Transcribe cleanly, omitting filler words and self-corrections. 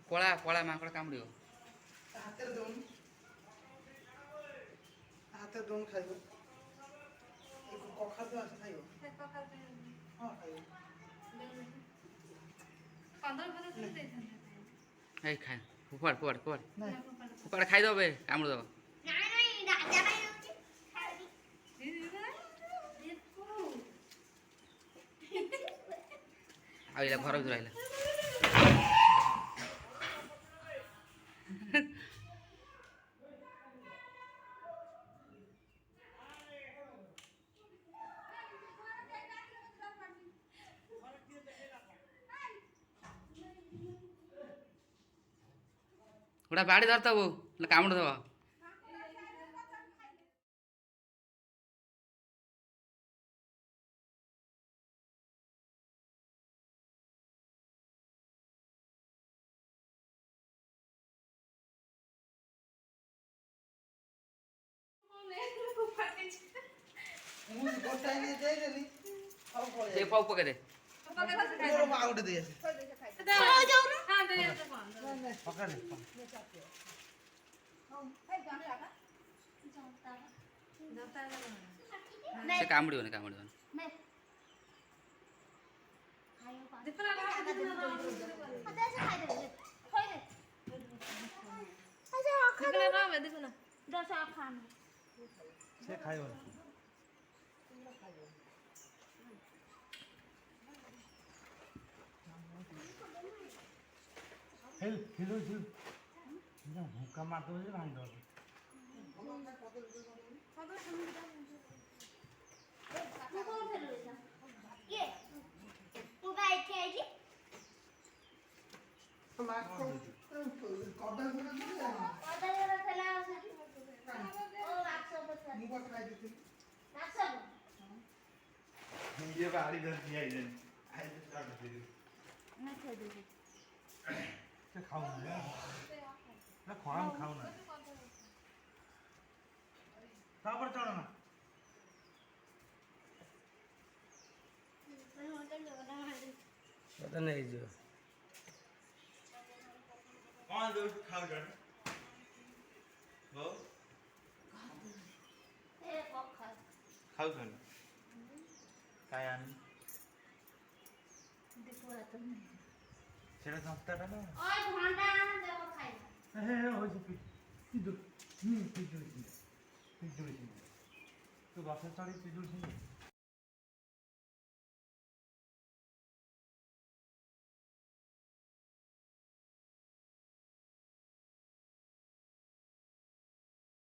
କଳା କଳା ମାଙ୍କଡ଼ କାମୁଡ଼ିବ। ହାତରେ ଦଉନି, ହାତରେ ଦଉନି ଖାଇବ। କଖାରୁ ତ ଆସ ଖାଇବ। ହଁ ଖାଇବ। ଏଇ ଖାଏ ଫୋପାଡ଼ ଫୋପାଡ଼ ଫୋପାଡ଼ ଫୋପାଡ଼ ଖାଇଦେବ ବେ କାମୁଡ଼ିଦେବ। ଆଇଲା ଘର ଭିତରୁ ଆଇଲା। ଗୋଟା ବାଡ଼ି ଧରିଥିବୁ ହେଲେ କାମୁଡ଼ିଦେବ। ମୁଁ ଗୋଟାଏ ନେଇ ଦେଇଦେଲି ଆଉ ସେ ପଳେଇ ପାଉ ପକେଇ ଦେ। ମୋର ଆଉ ଗୋଟେ ଦେଇ ଆସେ। ପକାରେ ସେ କାମୁଡ଼ିବନି କାମୁଡ଼ିବନି। ସେ ଖାଇବନି। ଭୁକା ମାରିଦେବ ଯେ ଭାଙ୍ଗିଦେବ। ये बाड़ी धर दिया इधर आए तो काट दे ना खाओ दे से खाओ ना खाओ खाओ ना तापर चढ़ो ना पता नहीं जो कौन दो खाओ जड़ हो ए खाओ खाओ काय आनी সেটা সস্তাটা না ওই ঘন্টা আনা দেব খাই হ্যাঁ হ্যাঁ ওই যে পিজুল পিজুল তো বাসা চড়ি পিজুল ছিল